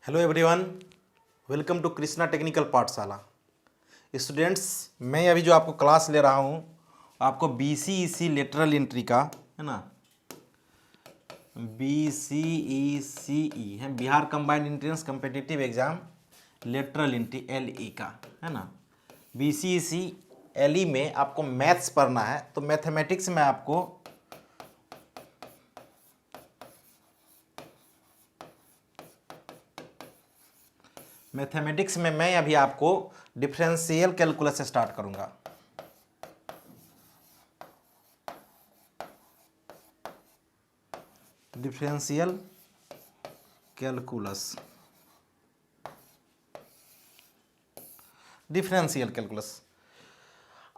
Hello everyone, welcome to Krishna technical Pathshala. Students, मैं अभी जो आपको क्लास ले रहा हूँ आपको BCEC लेटरल एंट्री का है ना, BCECE है Bihar combined entrance competitive exam lateral entry LE का है ना। BCEC LE में आपको मैथ्स पढ़ना है, तो मैथमेटिक्स में आपको मैं अभी आपको डिफरेंशियल कैलकुलस से स्टार्ट करूंगा। डिफरेंशियल कैलकुलस,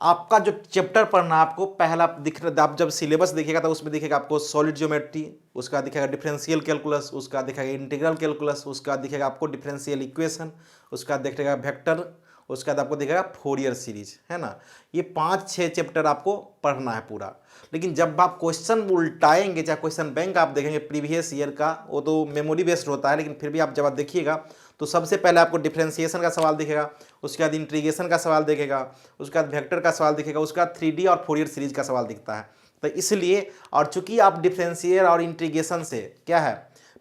आपका जो चैप्टर पढ़ना आपको पहला दिख रहा, आप जब सिलेबस दिखेगा तो उसमें दिखेगा आपको सॉलिड ज्योमेट्री, उसका दिखेगा डिफरेंशियल कैलकुलस, उसका दिखेगा इंटीग्रल कैलकुलस, उसका दिखेगा आपको डिफरेंशियल इक्वेशन, उसका दिखेगा वेक्टर, उसके बाद आपको दिखेगा फोरियर सीरीज, है ना। ये 5-6 चैप्टर आपको पढ़ना है पूरा। लेकिन जब आप क्वेश्चन उल्टाएंगे, चाहे क्वेश्चन बैंक आप देखेंगे प्रीवियस ईयर का, वो तो मेमोरी बेस्ड होता है, लेकिन फिर भी आप जब आप देखिएगा तो सबसे पहले आपको डिफरेंशिएशन का सवाल दिखेगा, उसके बाद इंटीग्रेशन का सवाल दिखेगा, उसके बाद वेक्टर का सवाल दिखेगा, उसके बाद 3D और फोरियर सीरीज का सवाल दिखता है। तो इसलिए, और चूंकि आप डिफरेंशिएशन और इंटीग्रेशन से क्या है,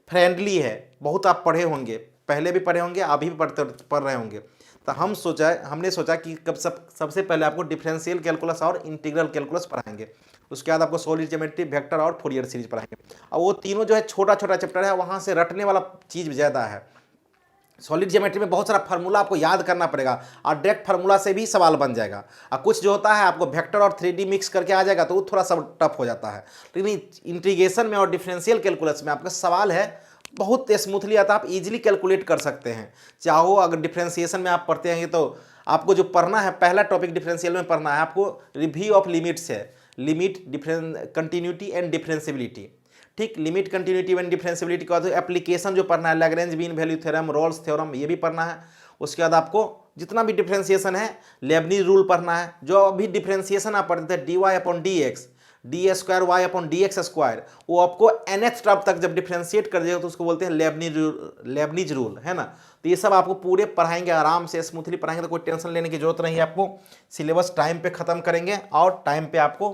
फ्रेंडली है, बहुत आप पढ़े होंगे, पहले भी पढ़े होंगे, अभी भी पढ़ रहे होंगे, तो हमने सोचा कि सबसे पहले आपको डिफरेंशियल कैलकुलस और इंटीग्रल कैलकुलस पढ़ाएंगे, उसके बाद आपको सॉलिड ज्योमेट्री, वेक्टर और फोरियर सीरीज पढ़ाएंगे। और वो तीनों जो है छोटा छोटा चैप्टर है, वहाँ से रटने वाला चीज़ ज़्यादा है। सॉलिड ज्योमेट्री में बहुत सारा फार्मूला आपको याद करना पड़ेगा और डायरेक्ट फार्मूला से भी सवाल बन जाएगा, और कुछ जो होता है आपको वेक्टर और 3D मिक्स करके आ जाएगा, तो वो थोड़ा सा टफ हो जाता है। लेकिन इंटीग्रेशन में और डिफरेंशियल कैलकुलस में आपका सवाल है बहुत स्मूथली आता है, आप इजीली कैलकुलेट कर सकते हैं। चाहो अगर डिफरेंशिएशन में आप पढ़ते हैं तो आपको जो पढ़ना है, पहला टॉपिक डिफरेंशियल में पढ़ना है आपको रिव्यू ऑफ लिमिट्स है, लिमिट, कंटिन्यूटी एंड डिफरेंशियबिलिटी। ठीक, लिमिट, कंटिन्यूटी एंड डिफरेंशियबिलिटी के बाद एप्लीकेशन जो पढ़ना है, Lagrange mean value theorem, Rolle's theorem, ये भी पढ़ना है। उसके बाद आपको जितना भी डिफरेंशिएशन है, लेबनीज रूल पढ़ना है। जो अभी डिफरेंशिएशन आप पढ़ते थे dy/dx, d²y/dx², वो आपको nth टर्म तक जब डिफरेंशिएट कर देगा तो उसको बोलते हैं लेबनीज रूल, है ना। तो ये सब आपको पूरे पढ़ाएंगे, आराम से स्मूथली पढ़ाएंगे, तो कोई टेंशन लेने की जरूरत नहीं है आपको। सिलेबस टाइम पे खत्म करेंगे और टाइम पे आपको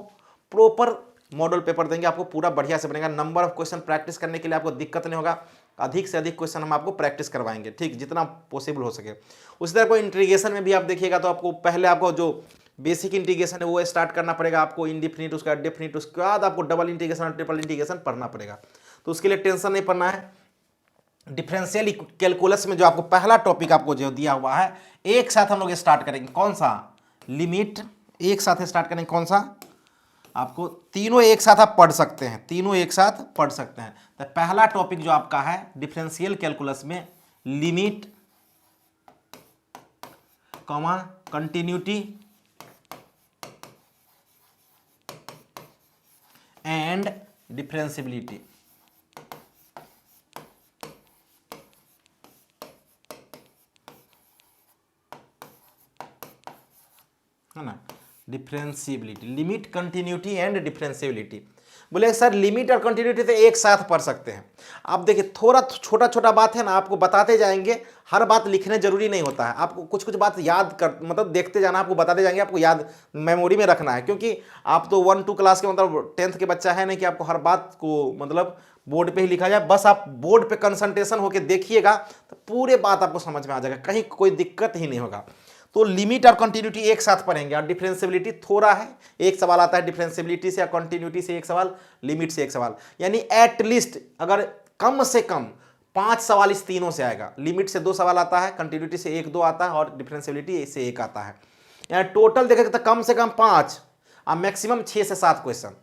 प्रॉपर मॉडल पेपर देंगे, आपको पूरा बढ़िया से बनेगा। नंबर ऑफ क्वेश्चन प्रैक्टिस करने के लिए आपको दिक्कत नहीं होगा, अधिक से अधिक क्वेश्चन हम आपको प्रैक्टिस करवाएंगे, ठीक, जितना पॉसिबल हो सके। उसी तरह को इंटीग्रेशन में भी आप देखिएगा तो आपको पहले आपको जो बेसिक इंटीग्रेशन है वो स्टार्ट करना पड़ेगा, आपको इंडिफिनिट, उसका डेफिनिट, उसके बाद आपको डबल इंटीग्रेशन और ट्रिपल इंटीग्रेशन पढ़ना पड़ेगा। तो उसके लिए टेंशन नहीं पड़ना है। डिफरेंशियल कैलकुलस में जो आपको पहला टॉपिक आपको जो दिया हुआ है, एक साथ हम लोग स्टार्ट करेंगे। कौन सा? लिमिट। एक साथ स्टार्ट करेंगे। कौन सा? आपको तीनों एक साथ आप पढ़ सकते हैं, तीनों एक साथ पढ़ सकते हैं। तो पहला टॉपिक जो आपका है डिफरेंशियल कैलकुलस में, limit, comma, continuity and differentiability, है ना। Differentiability, limit, continuity and differentiability. बोले सर लिमिट और कंटिन्यूटी तो एक साथ पढ़ सकते हैं। आप देखिए, थोड़ा छोटा छोटा बात है ना, आपको बताते जाएंगे, हर बात लिखने जरूरी नहीं होता है, आपको कुछ कुछ बात याद कर, मतलब देखते जाना, आपको बताते जाएंगे, आपको याद मेमोरी में रखना है, क्योंकि आप तो 1-2 क्लास के मतलब 10th के बच्चा है नहीं कि आपको हर बात को मतलब बोर्ड पे ही लिखा जाए। बस आप बोर्ड पे कंसंट्रेशन होकर देखिएगा तो पूरे बात आपको समझ में आ जाएगा, कहीं कोई दिक्कत ही नहीं होगा। तो लिमिट और कंटिन्यूटी एक साथ पढ़ेंगे, और डिफरेंशियबिलिटी थोड़ा है, एक सवाल आता है डिफरेंशियबिलिटी से या कंटिन्यूटी से एक सवाल, लिमिट से एक सवाल, यानी एटलीस्ट अगर कम से कम 5 सवाल इस तीनों से आएगा। लिमिट से 2 सवाल आता है, कंटिन्यूटी से 1-2 आता है, और डिफरेंशियबिलिटी से 1 आता है। यानी टोटल देखें तो कम से कम 5 और मैक्सिमम 6 से 7 क्वेश्चन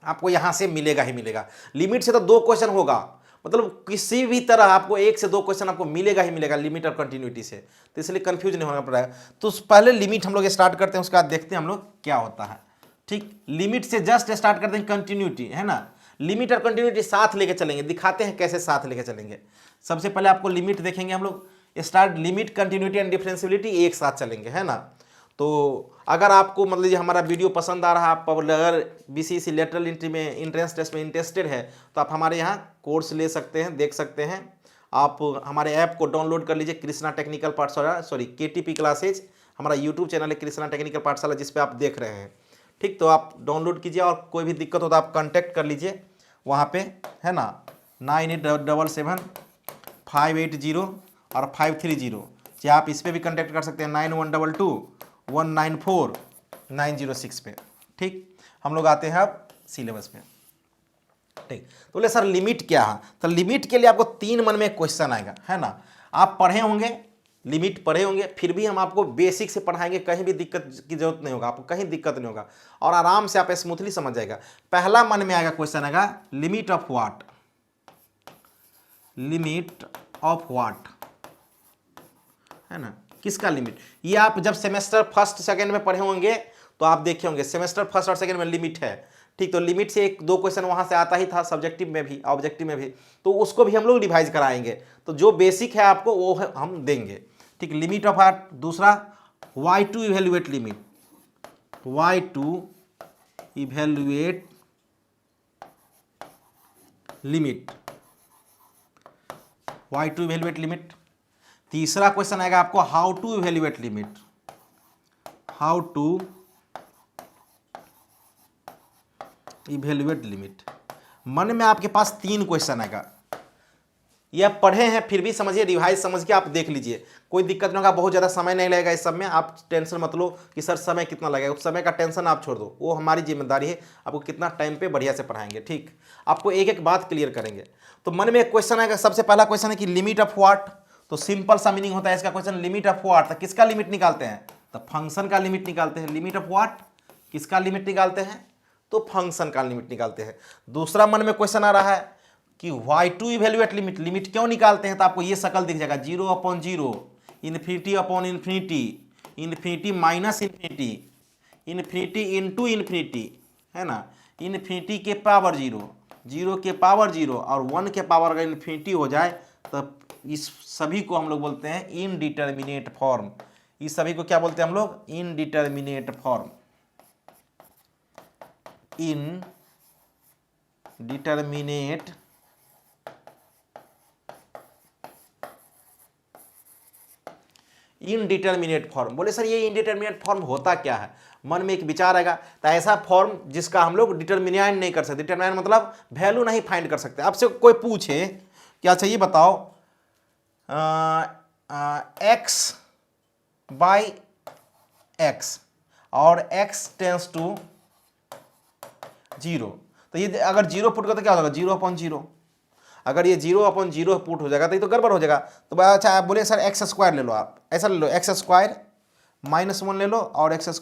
आपको यहां से मिलेगा ही मिलेगा। लिमिट से तो 2 क्वेश्चन होगा, मतलब किसी भी तरह आपको 1 से 2 क्वेश्चन आपको मिलेगा ही मिलेगा लिमिट और कंटिन्यूटी से, तो इसलिए कंफ्यूज नहीं होना पड़ेगा। तो पहले लिमिट हम लोग स्टार्ट करते हैं, उसके बाद देखते हैं हम लोग क्या होता है। ठीक, लिमिट से जस्ट स्टार्ट करते हैं कंटिन्यूटी, है ना। लिमिट और कंटिन्यूटी साथ लेके चलेंगे, दिखाते हैं कैसे साथ लेके चलेंगे। सबसे पहले आपको लिमिट देखेंगे हम लोग, start limit, continuity and differentiability एक साथ चलेंगे, है ना। तो अगर आपको मतलब ये हमारा वीडियो पसंद आ रहा है, आप अगर BCEC लेटरल एंट्री में एंट्रेंस टेस्ट में इंटरेस्टेड है, तो आप हमारे यहाँ कोर्स ले सकते हैं, देख सकते हैं, आप हमारे ऐप को डाउनलोड कर लीजिए, कृष्णा टेक्निकल पाठशाला, सॉरी KTP क्लासेज, हमारा यूट्यूब चैनल है कृष्णा टेक्निकल पाठशाला जिस पे आप देख रहे हैं। ठीक, तो आप डाउनलोड कीजिए और कोई भी दिक्कत हो तो आप कांटेक्ट कर लीजिए वहाँ पे, है ना, 9877-580 और 530। चाहे आप इस पर भी कांटेक्ट कर सकते हैं 9122-194-906 पे। ठीक, हम लोग आते हैं अब सिलेबस पे। ठीक, तो बोले सर लिमिट क्या है, तो लिमिट के लिए आपको 3 मन में क्वेश्चन आएगा, है ना। आप पढ़े होंगे, लिमिट पढ़े होंगे, फिर भी हम आपको बेसिक से पढ़ाएंगे, कहीं भी दिक्कत की जरूरत नहीं होगा, आपको कहीं दिक्कत नहीं होगा और आराम से आप स्मूथली समझ जाएगा। पहला मन में आएगा क्वेश्चन आएगा limit of what, limit of what, है ना, किसका लिमिट। ये आप जब सेमेस्टर फर्स्ट सेकंड में पढ़े होंगे तो आप देखे होंगे सेमेस्टर फर्स्ट और सेकंड में लिमिट है। ठीक, तो लिमिट से 1-2 क्वेश्चन वहां से आता ही था, सब्जेक्टिव में भी ऑब्जेक्टिव में भी, तो उसको भी हम लोग रिवाइज कराएंगे। तो जो बेसिक है आपको वो हम देंगे। ठीक, लिमिट ऑफ व्हाट। दूसरा why to evaluate limit, why to evaluate limit, why to evaluate limit. तीसरा क्वेश्चन आएगा आपको how to evaluate limit, how to evaluate limit. मन में आपके पास 3 क्वेश्चन आएगा। ये आप पढ़े हैं फिर भी समझिए, रिवाइज समझ के आप देख लीजिए, कोई दिक्कत नहीं होगा, बहुत ज़्यादा समय नहीं लगेगा इस सब में। आप टेंशन मत लो कि सर समय कितना लगेगा, उस समय का टेंशन आप छोड़ दो, वो हमारी जिम्मेदारी है, आपको कितना टाइम पे बढ़िया से पढ़ाएंगे। ठीक, आपको एक एक बात क्लियर करेंगे। तो मन में एक क्वेश्चन आएगा, सबसे पहला क्वेश्चन है कि लिमिट ऑफ व्हाट। तो सिंपल सा मीनिंग होता है इसका क्वेश्चन, लिमिट ऑफ व्हाट। तो किसका लिमिट निकालते हैं, तो फंक्शन का लिमिट निकालते हैं। लिमिट ऑफ व्हाट, किसका लिमिट निकालते हैं, तो फंक्शन का लिमिट निकालते हैं। दूसरा मन में क्वेश्चन आ रहा है कि why to evaluate limit, limit क्यों निकालते हैं, तो आपको ये शकल दिख जाएगा 0/0, infinity upon infinity, infinity minus infinity, infinity into infinity, है ना, इन्फिनिटी के पावर 0, 0 के पावर 0 और 1 के पावर अगर इन्फिनिटी हो जाए तब इस सभी को हम लोग बोलते हैं इनडिटर्मिनेट फॉर्म। इस सभी को क्या बोलते हैं हम लोग, indeterminate form, indeterminate indeterminate form. बोले सर ये इनडिटर्मिनेट फॉर्म होता क्या है, मन में एक विचार आएगा, तो ऐसा फॉर्म जिसका हम लोग डिटर्मिनेंट नहीं कर सकते, डिटर्मिनेंट मतलब वैल्यू नहीं फाइंड कर सकते। आपसे कोई पूछे क्या चाहिए बताओ, x बाई एक्स और x टेंस टू 0, तो ये अगर 0 पुट कर तो क्या होगा, 0/0। अगर ये 0/0 पुट हो जाएगा तो ये तो गड़बड़ हो जाएगा। तो अच्छा आप बोले सर x² ले लो, आप ऐसा ले लो, x² -1 ले लो और x²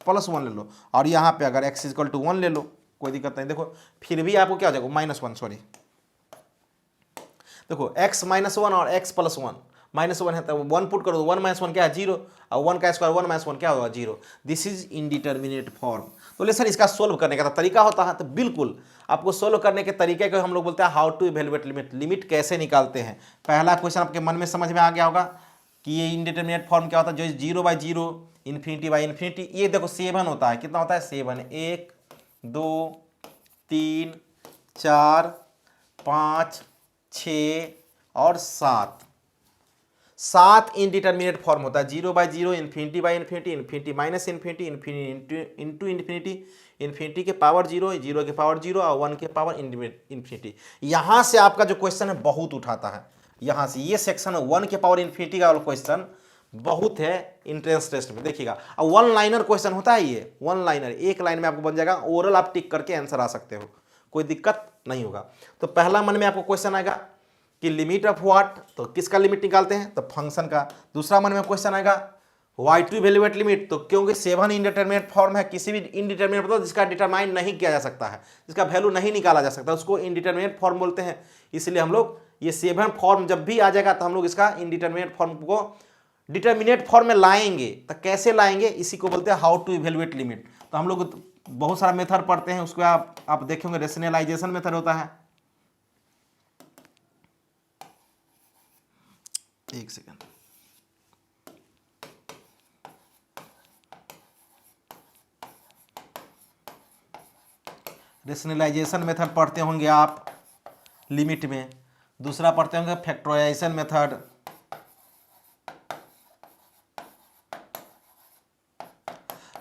+1 ले लो, और यहाँ पे अगर x = 1 ले लो, कोई दिक्कत नहीं। देखो फिर भी आपको क्या हो जाएगा, -1, सॉरी, देखो x -1 और x +1, -1 है तो 1 पुट करो, 1 - 1 क्या है, 0, और 1 का स्क्वायर 1 - 1 क्या होगा, 0। This is indeterminate form. तो ले सर इसका सोल्व करने का तरीका होता है, तो बिल्कुल आपको सोल्व करने के तरीके को हम लोग बोलते हैं how to evaluate limit, limit कैसे निकालते हैं। पहला क्वेश्चन आपके मन में समझ में आ गया होगा कि ये इनडिटर्मिनेट फॉर्म क्या होता है, जो 0/0, इन्फिनिटी, ये देखो 7 होता है, कितना होता है 7, 1 2 3 4 5 6 और 7 इनडिटर्मिनेट फॉर्म होता है। 0/0, infinity, infinity minus infinity, infinity into infinity, infinity के पावर 0, 0 के पावर 0 और 1 के पावर इन्फिनिटी। यहाँ से आपका जो क्वेश्चन है बहुत उठाता है, यहाँ से ये सेक्शन 1 के पावर इन्फिनिटी का क्वेश्चन बहुत है इंट्रेंस टेस्ट में, देखिएगा। और 1 लाइनर क्वेश्चन होता है ये, 1 लाइनर, एक लाइन में आपको बन जाएगा, ओरल आप टिक करके आंसर आ सकते हो, कोई दिक्कत नहीं होगा। तो पहला मन में आपको क्वेश्चन आएगा कि लिमिट ऑफ व्हाट, तो किसका लिमिट निकालते हैं, तो फंक्शन का। दूसरा मन में क्वेश्चन आएगा वाई टू इवेल्युएट लिमिट, तो क्योंकि 7 इनडिटर्मिनेट फॉर्म है, किसी भी इनडिटर्मिनेट मतलब जिसका डिटरमाइन नहीं किया जा सकता है, जिसका वैल्यू नहीं निकाला जा सकता, उसको इनडिटर्मिनेट फॉर्म बोलते हैं। इसलिए हम लोग ये 7 फॉर्म जब भी आ जाएगा तो हम लोग इसका इनडिटर्मिनेट फॉर्म को डिटर्मिनेट फॉर्म में लाएंगे। तो कैसे लाएंगे, इसी को बोलते हैं हाउ टू इवेल्युएट लिमिट। तो हम लोग बहुत सारा मेथड पढ़ते हैं, उसको आप देखेंगे रेशनलाइजेशन मेथड होता है। एक सेकंड, रेशनलाइजेशन मेथड पढ़ते होंगे आप लिमिट में। दूसरा पढ़ते होंगे फैक्टराइजेशन मेथड,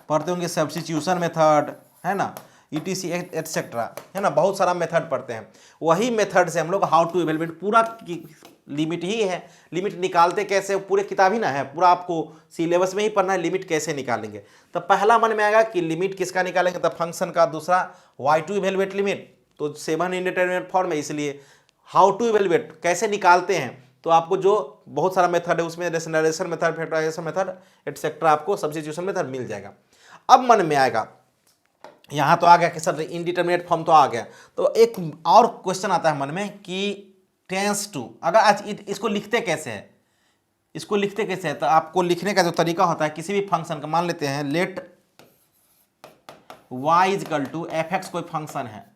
पढ़ते होंगे सब्स्टिट्यूशन मेथड, है ना, ETC एटसेट्रा, है ना, बहुत सारा मेथड पढ़ते हैं। वही मेथड से हम लोग हाउ टू इवेलुएट, पूरा लिमिट ही है, लिमिट निकालते कैसे, पूरे किताब ही ना है, पूरा आपको सिलेबस में ही पढ़ना है लिमिट कैसे निकालेंगे। तो पहला मन में आएगा कि लिमिट किसका निकालेंगे, तो फंक्शन का। दूसरा वाई टू इवेलुएट लिमिट, तो 7 इंडिटरमिनेट फॉर्म है, इसलिए हाउ टू इवेलुएट कैसे निकालते हैं, तो आपको जो बहुत सारा मेथड है उसमें rationalisation method, factorisation method etcetera, आपको सब्स्टिट्यूशन मेथड मिल जाएगा। अब मन में आएगा, यहाँ तो आ गया कि सर इनडिटरमिनेट फॉर्म तो आ गया, तो एक और क्वेश्चन आता है मन में कि टेंस टू, अगर आज इसको लिखते कैसे है, इसको लिखते कैसे है, तो आपको लिखने का जो तरीका होता है किसी भी फंक्शन का, मान लेते हैं let y is equal to F X, कोई फंक्शन है,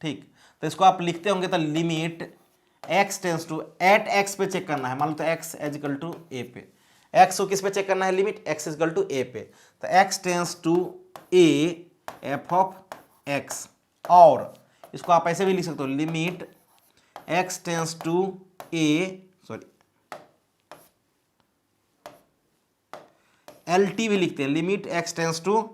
ठीक, तो इसको आप लिखते होंगे तो limit x tense to at x पे चेक करना है, मान लो तो x इजकल टू a पे, x को किस पे चेक करना है, limit x equal to a पे, तो x tense to a f of x, और इसको आप ऐसे भी लिख सकते हो limit x tense to a, sorry LT भी लिखते हैं, limit x tense to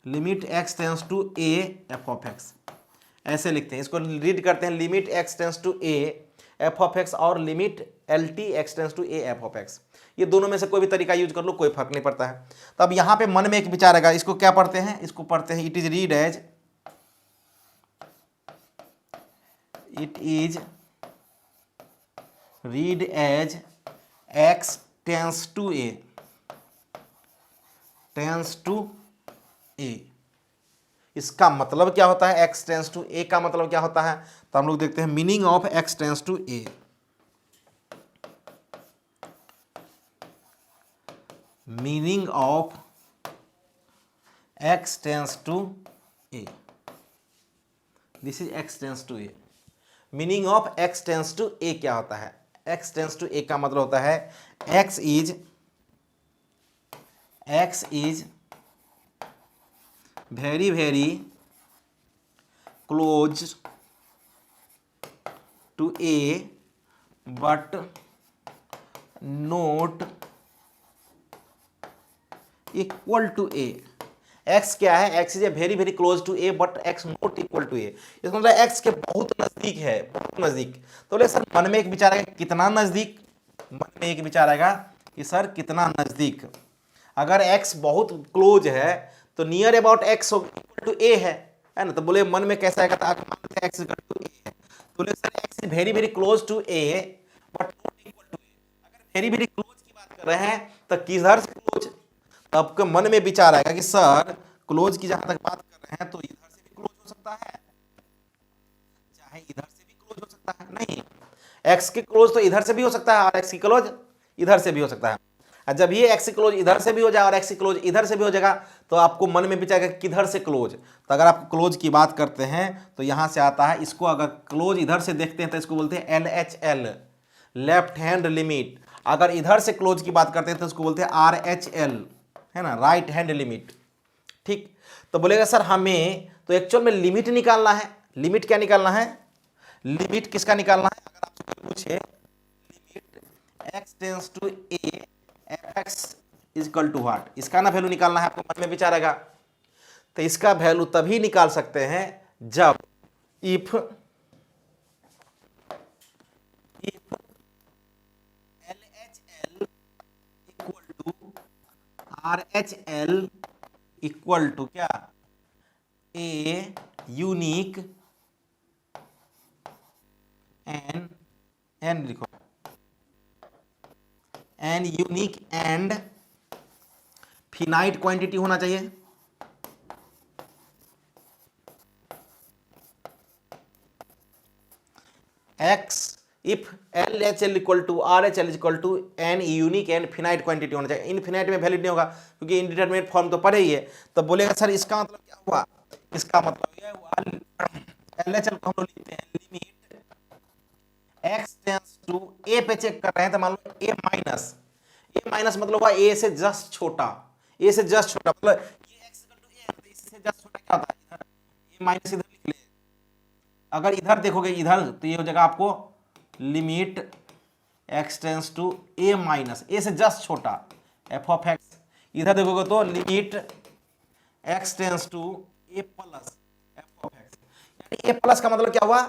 limit x tense to a f of x, ऐसे लिखते हैं। इसको रीड करते हैं limit x tense to a f of x और limit LT x tense to a f of x, ये दोनों में से कोई भी तरीका यूज कर लो, कोई फर्क नहीं पड़ता है। तो अब यहाँ पे मन में एक विचार आएगा, इसको क्या पढ़ते हैं, इसको पढ़ते हैं it is read as x tense to a, tends to a, इसका मतलब क्या होता है, x टेंस टू a का मतलब क्या होता है, तो हम लोग देखते हैं meaning of x tense to a, meaning of x tense to a, this is x tense to a, meaning of x tense to a क्या होता है, x टेंस टू a का मतलब होता है x is very very close to a but not equal to a, x क्या है, x is a very very close to a but x not equal to a, इसका मतलब x के बहुत नजदीक है, बहुत नजदीक। तो बोले सर मन में एक विचार आएगा कितना नजदीक, मन में एक विचार आएगा कि सर कितना नजदीक, अगर x बहुत क्लोज है तो near about x equal to a है ना, तो बोले मन में कैसा आएगा, तो x इक्वल टू a है, तो बोले sir x is very very close to a but not equal to a, अगर वेरी वेरी क्लोज की बात कर रहे हैं तो किधर से क्लोज, तो आपके मन में विचार आएगा कि सर क्लोज की जहां तक बात कर रहे हैं तो इधर से भी क्लोज हो सकता है, चाहे इधर से भी क्लोज हो सकता है, नहीं x के क्लोज तो इधर से भी हो सकता है और x की क्लोज इधर से भी हो सकता है, और जब ये x की क्लोज इधर से भी हो जाए और x की क्लोज इधर से भी हो जाएगा तो आपको मन में विचार आएगा किधर से क्लोज, तो अगर आप क्लोज की बात करते हैं तो यहां से आता है, इसको अगर क्लोज इधर से देखते हैं तो इसको बोलते हैं LHL, लेफ्ट हैंड लिमिट, अगर इधर से क्लोज की बात करते हैं तो इसको बोलते हैं RHL, है ना, राइट हैंड लिमिट, ठीक। तो बोलेगा सर हमें तो एक्चुअल में लिमिट निकालना है, लिमिट क्या निकालना है, लिमिट किसका निकालना है, अगर आपसे पूछे limit x tense to a F X equal to what, इसका ना वैल्यू निकालना है, आपको मन में विचार आएगा। तो इसका वैल्यू तभी निकाल सकते हैं जब if LHL equal to RHL equal to a, ए यूनिक एन लिखो, an unique and finite quantity होना चाहिए, X if LHL equal to RHL equal to an unique and finite quantity होना चाहिए, इनफिनाइट में वैलिड नहीं होगा क्योंकि इनडिटरमिनेट फॉर्म तो पढ़े ही है। तो बोलेगा सर इसका मतलब क्या हुआ, इसका मतलब यह हुआ LHL को हम लोग लिखते हैं limit x tense to a पे चेक कर रहे हैं तो मान लो a माइनस मतलब हुआ a से जस्ट छोटा, a से जस्ट छोटा, मतलब ये x इक्वल टू a है तो इससे जस्ट छोटा क्या होता है, इधर ए माइनस इधर लिख ले, अगर इधर देखोगे इधर तो ये हो जाएगा आपको limit x tends to a minus, a से जस्ट छोटा एफ ऑफ एक्स, इधर देखोगे तो limit x tends to A plus F of x, यानी ए प्लस का मतलब क्या हुआ,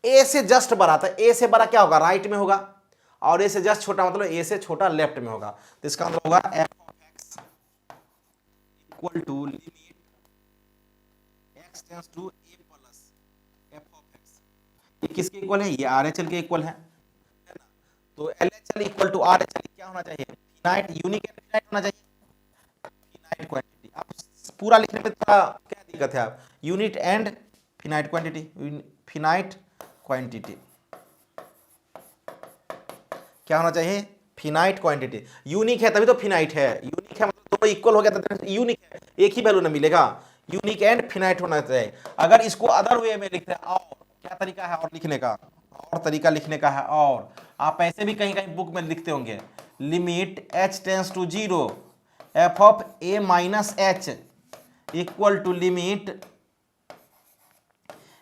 ए से जस्ट बड़ा, था ए से बड़ा क्या होगा राइट में होगा, और ए से जस्ट छोटा मतलब ए से छोटा लेफ्ट में होगा, तो इसका मतलब होगा F of x equal to limit x tends to A plus F of X, ये किसके इक्वल है, ये आर एच एल के इक्वल है ना, तो L H L equal to R H L क्या होना चाहिए, फिनाइट, यूनिक एंड फिनाइट होना चाहिए, फिनाइट क्वांटिटी। आप पूरा लिखने में थोड़ा क्या दिक्कत है, आप unit and finite quantity, finite quantity क्या होना चाहिए, फिनाइट क्वांटिटी, यूनिक है तभी तो फिनाइट है, यूनिक है मतलब दोनों इक्वल हो गया तो यूनिक है, एक ही वैल्यू ना मिलेगा, यूनिक एंड फिनाइट होना चाहिए। अगर इसको अदर वे में लिखते हैं, और क्या तरीका है और लिखने का, और तरीका लिखने का है, और आप ऐसे भी कहीं कहीं बुक में लिखते होंगे, limit H tends to zero F of A minus H equal to limit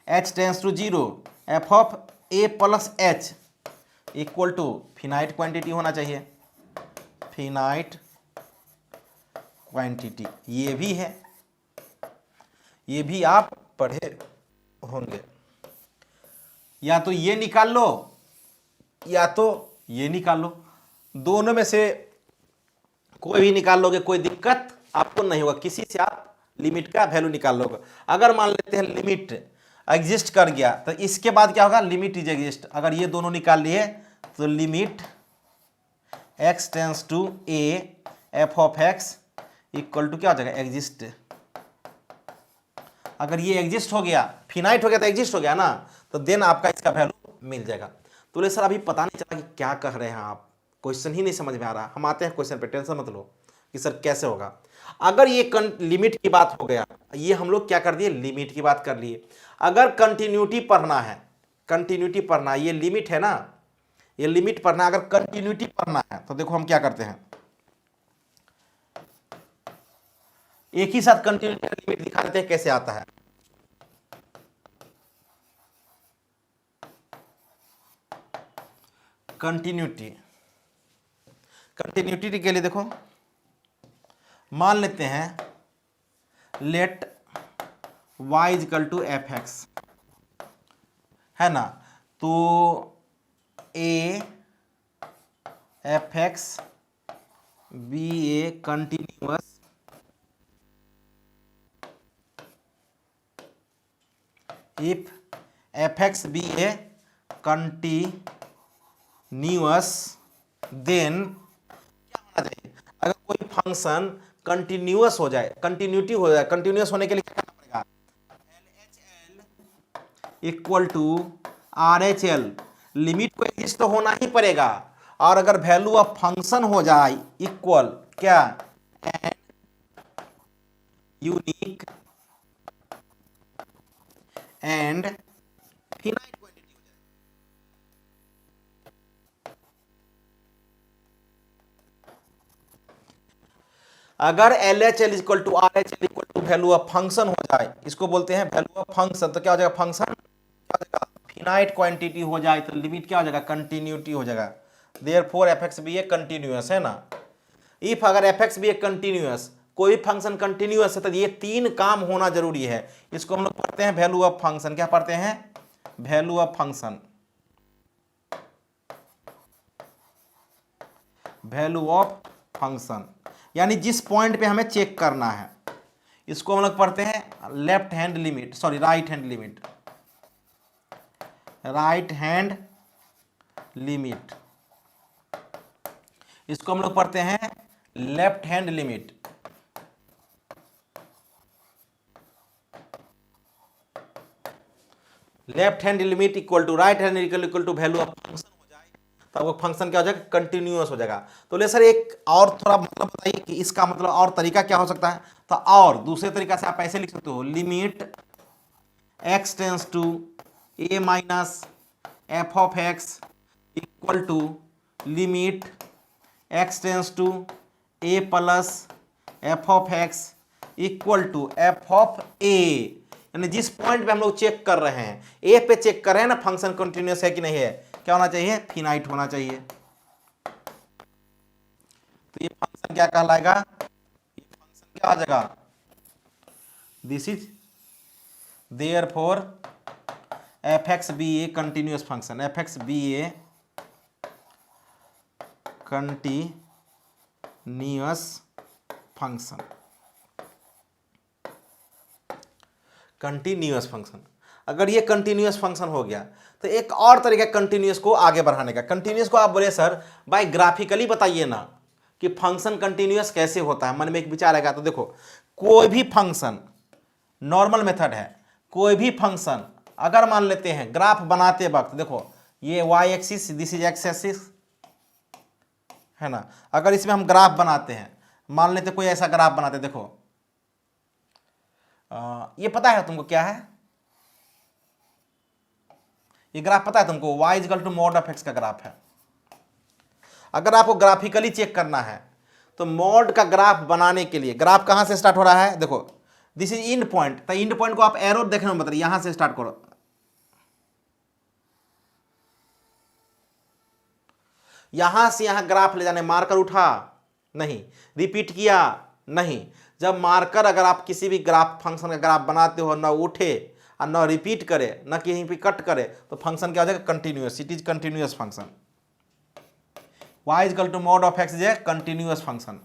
H tends to zero F of A plus H equal to finite quantity होना चाहिए, फिनाइट क्वांटिटी, ये भी है, ये भी आप पढ़े होंगे, या तो ये निकाल लो या तो ये निकाल लो, दोनों में से कोई भी निकाल लोगे कोई दिक्कत आपको नहीं होगा, किसी से आप लिमिट का वैल्यू निकाल लोगे। अगर मान लेते हैं लिमिट एग्जिस्ट कर गया तो इसके बाद क्या होगा, लिमिट इज एग्जिस्ट, अगर ये दोनों निकाल लिए तो limit x tends to A F of x equal to क्या हो जाएगा, एग्जिस्ट, अगर ये एग्जिस्ट हो गया, फिनाइट हो गया तो एग्जिस्ट हो गया ना, तो देन आपका इसका वैल्यू मिल जाएगा। तो ले सर अभी पता नहीं चला कि क्या कह रहे हैं आप, क्वेश्चन ही नहीं समझ में आ रहा, हम आते हैं क्वेश्चन पे, टेंशन मत लो कि सर कैसे होगा। अगर ये लिमिट की बात हो गया, ये हम लोग क्या कर दिए, लिमिट की बात कर लिए, अगर कंटिन्यूटी पढ़ना है, कंटिन्यूटी पढ़ना है, ये लिमिट है ना, ये लिमिट पढ़ना, अगर कंटिन्यूटी पढ़ना है तो देखो हम क्या करते हैं, एक ही साथ कंटिन्यूटी का लिमिट दिखा देते हैं कैसे आता है। कंटिन्यूटी, कंटिन्यूटी के लिए देखो मान लेते हैं let y is equal to F X है ना, तो a F x be a continuous if F x be a continuous then क्या होना चाहिए, अगर कोई फंक्शन कंटिन्यूअस हो जाए, कंटिन्यूटी हो जाए, कंटिन्यूअस होने के लिए क्या करना पड़ेगा, L H L equal to R H L, limit को एग्जिस्ट तो होना ही पड़ेगा, और अगर वैल्यू ऑफ फंक्शन हो जाए इक्वल क्या, and unique and finite quantity हो जाए। अगर L H L equal to R H L equal to value of function हो जाए, इसको बोलते हैं वैल्यू ऑफ फंक्शन, तो क्या हो जाएगा, फंक्शन क्या हो जाएगा, फिनाइट क्वांटिटी हो जाए तो लिमिट क्या हो जाएगा, कंटिन्यूटी हो जाएगा। देयरफॉर एफ एक्स भी ए कंटिन्यूअस है ना, इफ अगर एफ एक्स भी ए कंटिन्यूअस, कोई फंक्शन कंटिन्यूअस है तो ये तीन काम होना जरूरी है, इसको हम लोग पढ़ते हैं वैल्यू ऑफ फंक्शन, क्या पढ़ते हैं, value of function, value of function, यानी जिस पॉइंट पे हमें चेक करना है, इसको हम लोग पढ़ते हैं left hand limit, sorry right hand limit, right hand limit, इसको हम लोग पढ़ते हैं left hand limit. Left hand limit equal to right hand equal to value of function हो जाए तो वो फंक्शन क्या हो जाएगा, कंटिन्यूअस हो जाएगा। तो ले सर एक और थोड़ा मतलब बताइए कि इसका मतलब और तरीका क्या हो सकता है, तो और दूसरे तरीका से आप ऐसे लिख सकते हो, limit x tends to a minus f of x equal to limit x tends to A plus F of x equal to f of a, यानी जिस पॉइंट पे हम लोग चेक कर रहे हैं, ए पे चेक कर रहे हैं ना फंक्शन कंटिन्यूअस है कि नहीं है, क्या होना चाहिए, फिनाइट होना चाहिए। तो ये फंक्शन क्या कहलाएगा, ये फंक्शन क्या आ जाएगा, this is therefore f x be a continuous function, f x be a continuous function, continuous function. अगर ये कंटिन्यूअस फंक्शन हो गया तो एक और तरीका कंटिन्यूअस को आगे बढ़ाने का, कंटिन्यूअस को आप बोले सर भाई ग्राफिकली बताइए ना कि फंक्शन कंटिन्यूअस कैसे होता है, मन में एक विचार आएगा। तो देखो कोई भी फंक्शन, नॉर्मल मेथड है, कोई भी फंक्शन अगर मान लेते हैं ग्राफ बनाते वक्त, देखो ये y axis, this is x axis है ना, अगर इसमें हम ग्राफ बनाते हैं, मान लेते कोई ऐसा ग्राफ बनाते, देखो ये पता है तुमको क्या है, ये ग्राफ पता है तुमको, y is equal to mod of x का ग्राफ है। अगर आपको ग्राफिकली चेक करना है तो मॉड का ग्राफ बनाने के लिए ग्राफ कहां से स्टार्ट हो रहा है, देखो दिस इज इंड पॉइंट, तो इंड पॉइंट को आप एरो देखने में बताइए, यहां से स्टार्ट करो, यहां से यहां ग्राफ ले जाने, मार्कर उठा नहीं, रिपीट किया नहीं, जब मार्कर अगर आप किसी भी ग्राफ फंक्शन का ग्राफ बनाते हो ना उठे और ना रिपीट करे ना कहीं पे कट करे तो फंक्शन क्या हो जाएगा, continuous, it is continuous function. y is equal to mod of x is a continuous function.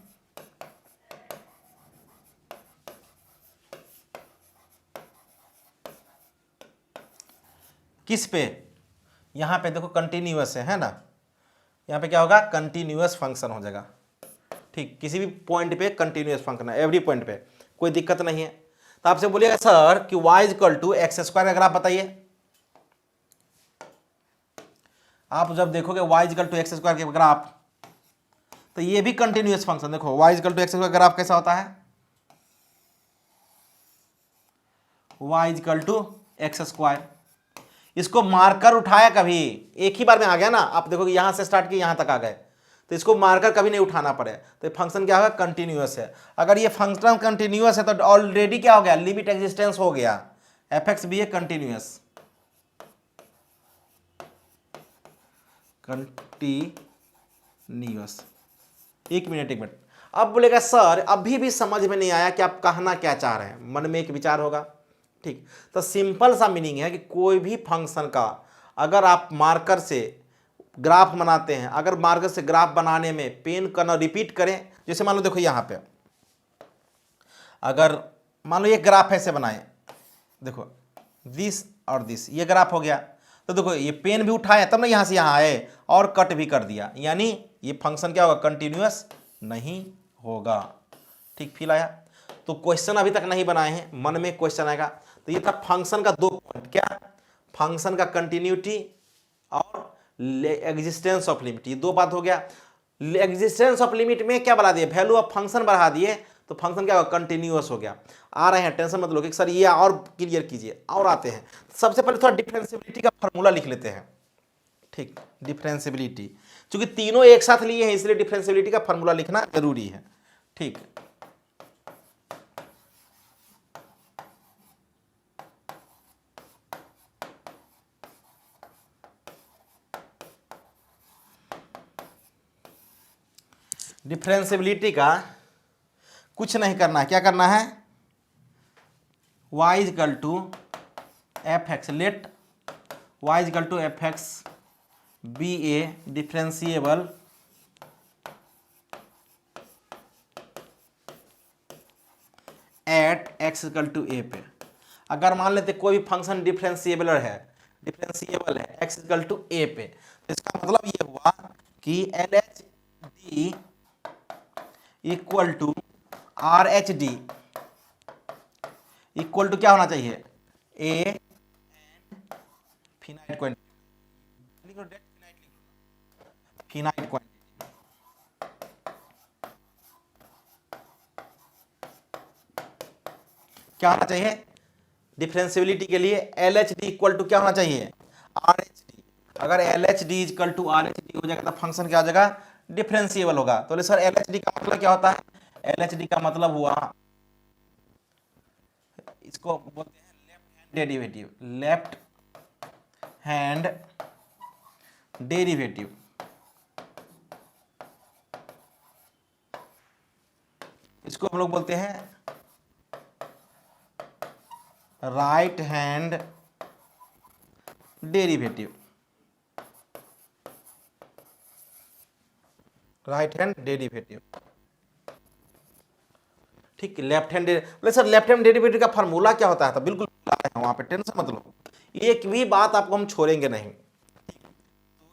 किस पे, यहां पे देखो कंटिन्यूअस है ना, यहां पे क्या होगा, कंटिन्यूअस फंक्शन हो जाएगा। ठीक, किसी भी पॉइंट पे कंटिन्यूअस फंक्शन है, एवरी पॉइंट पे कोई दिक्कत नहीं है। तो आपसे बोलिएगा सर कि y is equal to x square अगर आप बताइए, आप जब देखोगे y is equal to x square के ग्राफ तो ये भी कंटिन्यूअस फंक्शन, देखो y is equal to x square graph कैसा होता है, y is equal to x square, इसको मार्कर उठाया कभी, एक ही बार में आ गया ना, आप देखोगे यहां से स्टार्ट किए यहां तक आ गए, तो इसको मार्कर कभी नहीं उठाना पड़े, तो ये फंक्शन क्या होगा, कंटिन्यूअस है। अगर ये फंक्शन कंटिन्यूअस है तो ऑलरेडी क्या हो गया, लिमिट एग्जिस्टेंस हो गया, f x be a continuous, continuous. एक मिनट, अब बोलेगा सर अभी भी समझ में नहीं आया कि आप कहना क्या चाह रहे हैं, मन में एक विचार होगा। ठीक, तो सिंपल सा मीनिंग है कि कोई भी फंक्शन का अगर आप मार्कर से ग्राफ बनाते हैं, अगर मार्कर से ग्राफ बनाने में पेन करना रिपीट करें, जैसे मान लो देखो यहां पे अगर मान लो ये ग्राफ ऐसे बनाए, देखो दिस और दिस, ये ग्राफ हो गया, तो देखो ये पेन भी उठाया तब ना यहां से यहां आए और कट भी कर दिया, यानी ये फंक्शन क्या होगा, कंटिन्यूअस नहीं होगा। ठीक, फील आया। तो क्वेश्चन अभी तक नहीं बनाए हैं, मन में क्वेश्चन आएगा। तो ये था फंक्शन का दो पॉइंट, क्या, फंक्शन का कंटिन्यूटी और एग्जिस्टेंस ऑफ लिमिट, ये दो बात हो गया। एग्जिस्टेंस ऑफ लिमिट में क्या बढ़ा दिए, वैल्यू ऑफ फंक्शन बढ़ा दिए, तो फंक्शन क्या होगा, कंटिन्यूअस हो गया। आ रहे हैं, टेंशन मत लो कि सर ये और क्लियर कीजिए, और आते हैं। सबसे पहले थोड़ा डिफरेंशिएबिलिटी का फार्मूला लिख लेते हैं। ठीक, डिफरेंशिएबिलिटी, क्योंकि तीनों एक साथ लिए हैं इसलिए डिफरेंशिएबिलिटी का फार्मूला लिखना जरूरी है। ठीक, डिफरेंशिएबिलिटी का कुछ नहीं करना है, क्या करना है, y is equal to F x, let y is equal to F x be a differentiable at x equal to a पे। अगर मान लेते कोई भी फंक्शन डिफरेंशिएबल है एक्स इजकल टू ए पे, तो इसका मतलब ये हुआ कि L H D equal to R H D equal to क्या होना चाहिए, a an finite quantity, finite quantity. क्या होना चाहिए डिफरेंशिएबिलिटी के लिए, L H D equal to क्या होना चाहिए, आर एच डी। अगर L H D equal to R H D हो जाएगा तो फंक्शन क्या हो जाएगा, डिफरेंशिएबल होगा। तो सर एल एच डी का मतलब क्या होता है, एल एच डी का मतलब हुआ इसको बोलते हैं left hand derivative, left hand derivative. इसको हम लोग बोलते हैं right hand derivative, right hand derivative. ठीक, लेफ्ट हैंड बोले सर लेफ्ट हैंड डेरिवेटिव का फार्मूला क्या होता है? तो बिल्कुल वहां पे टेंशन मत लो, एक भी बात आपको हम छोड़ेंगे नहीं।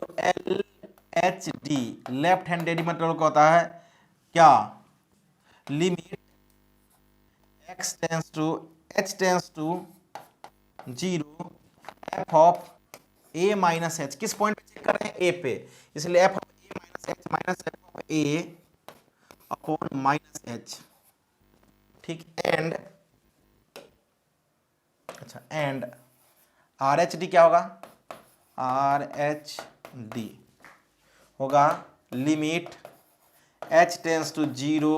तो L H D left hand derivative का होता है क्या? Limit x tends to h tends to zero F of A minus h. किस पॉइंट पे चेक कर रहे हैं? ए पे, इसलिए f of A minus h minus f of a upon minus h. ठीक, एंड अच्छा एंड आर एच डी क्या होगा? आर एच डी होगा limit H tends to zero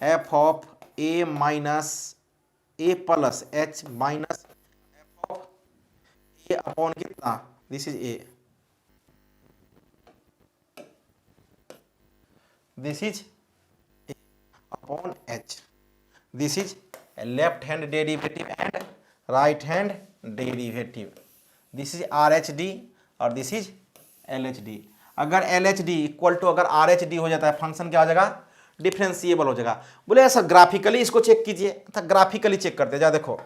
F of A minus a plus h minus f of a upon कितना? This is a, this is a upon h. This is left hand derivative and right hand derivative. This is R H D और this is L H D. अगर L H D equal to अगर R H D हो जाता है, function क्या हो जाएगा? Differentiable हो जाएगा। बोले ऐसा ग्राफिकली इसको चेक कीजिए, तो ग्राफिकली चेक करते हैं। जा देखो,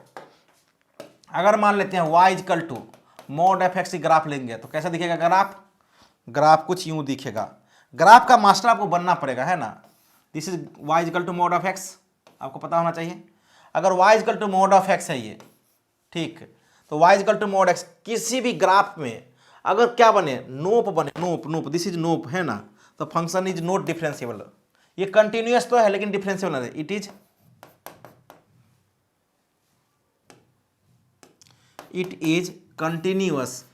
अगर मान लेते हैं y equal to mod f x की ग्राफ लेंगे तो कैसा दिखेगा ग्राफ? ग्राफ कुछ यूं दिखेगा। ग्राफ का मास्टर आपको बनना पड़ेगा, है ना। This is y equal to mod of x, आपको पता होना चाहिए। अगर y equal to mod of x है ये, ठीक, तो y equal to mod x किसी भी ग्राफ में अगर क्या बने? नोप बने, नोप नोप, दिस इज नोप, है ना। तो फंक्शन इज नॉट डिफरेंशिएबल। ये कंटिन्यूअस तो है लेकिन डिफरेंशिएबल नहीं, इट इज कंटिन्यूअस,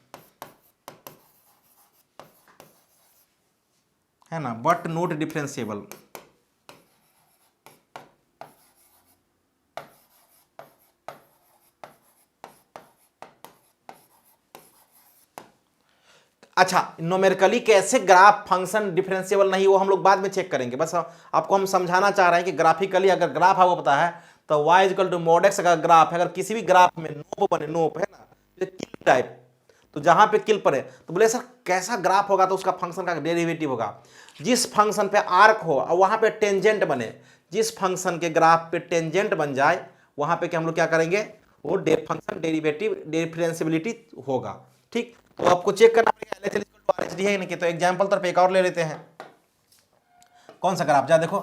है ना, बट नॉट डिफरेंशिएबल। अच्छा, न्यूमेरिकली कैसे ग्राफ फंक्शन डिफरेंशिएबल नहीं, वो हम लोग बाद में चेक करेंगे। बस आपको हम समझाना चाह रहे हैं कि ग्राफिकली अगर ग्राफ आपको पता है तो y equal to mod x अगर ग्राफ है, अगर किसी भी ग्राफ में नोप बने, नोप है ना, किल टाइप, तो जहां पे किल पड़े तो बोले सर कैसा ग्राफ होगा? तो उसका फंक्शन का डेरिवेटिव होगा जिस फंक्शन पे आर्क हो और वहां पे टेंजेंट बने। जिस फंक्शन के ग्राफ पे टेंजेंट बन जाए वहां पे क्या हम लोग क्या करेंगे? वो फंक्शन डेरिवेटिव डिफरेंशिएबिलिटी होगा। ठीक, तो आपको चेक करना पड़ेगा L H equal to R H D है नहीं। तो एग्जाम्पल तौर पे एक और ले लेते हैं। कौन सा ग्राफ? जा देखो,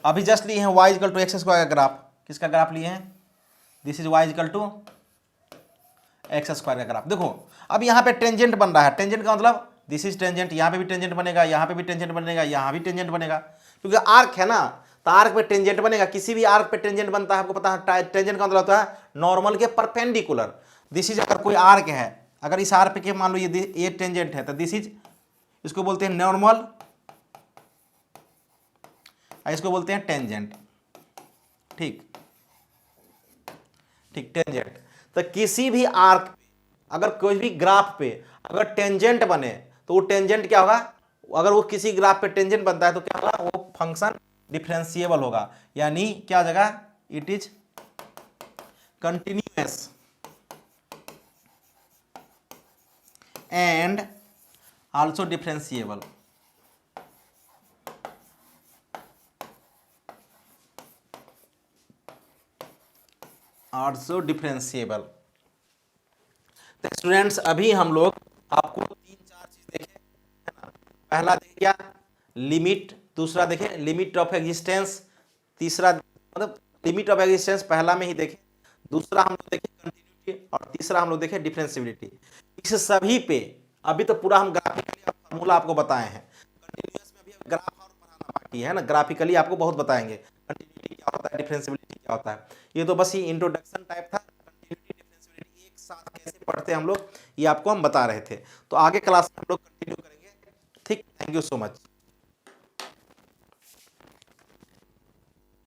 अभी जस्ट लिए हैं y equal to x square का ग्राफ। किसका ग्राफ लिए हैं? This is y equal to x square का ग्राफ। देखो अब यहाँ पे टेंजेंट बन रहा है। टेंजेंट का मतलब दिस इज टेंजेंट, यहाँ पे भी टेंजेंट बनेगा, यहाँ पे भी टेंजेंट बनेगा, यहाँ भी टेंजेंट बनेगा, क्योंकि आर्क है ना, तो आर्क पे टेंजेंट बनेगा। किसी भी आर्क पे टेंजेंट बनता है, आपको पता है। टेंजेंट का मतलब होता है नॉर्मल के परपेंडिकुलर। दिस इज अगर कोई आर्क है, अगर इस आर्क पे मान लो ये टेंजेंट है, तो दिस इज, इसको बोलते हैं नॉर्मल, इसको बोलते हैं टेंजेंट। ठीक ठीक, टेंजेंट। तो किसी भी आर्क पे अगर कोई भी ग्राफ पे अगर टेंजेंट बने तो वो टेंजेंट क्या होगा? अगर वो किसी ग्राफ पे टेंजेंट बनता है तो क्या होगा? वो फंक्शन डिफरेंशिएबल होगा, यानी क्या हो जाएगा? It is continuous and also differentiable. Also differentiable. तो स्टूडेंट्स अभी हम लोग आपको 3-4 चीज देखे, है ना। पहला देखे क्या? लिमिट। दूसरा देखे लिमिट ऑफ एग्जिस्टेंस। तीसरा मतलब लिमिट ऑफ एग्जिस्टेंस पहला में ही देखे। दूसरा हम लोग देखे कंटिन्यूटी, और तीसरा हम लोग देखे डिफरेंशिएबिलिटी। इस सभी पे अभी तो पूरा हम ग्राफिकली फॉर्मूला आपको बताए हैं। कंटिन्यूअस में अभी ग्राफ और पढ़ाना बाकी है ना। ग्राफिकली आपको बहुत बताएंगे कंटिन्यूटी क्या होता है, डिफरेंशिएबिलिटी क्या होता है। ये तो बस ये इंट्रोडक्शन टाइप था। कंटिन्यूटी डिफरेंशिएबिलिटी एक साथ कैसे पढ़ते हैं हम लोग, ये आपको हम बता रहे थे। तो आगे क्लास में हम लोग कंटिन्यू करेंगे। ठीक, थैंक यू सो मच।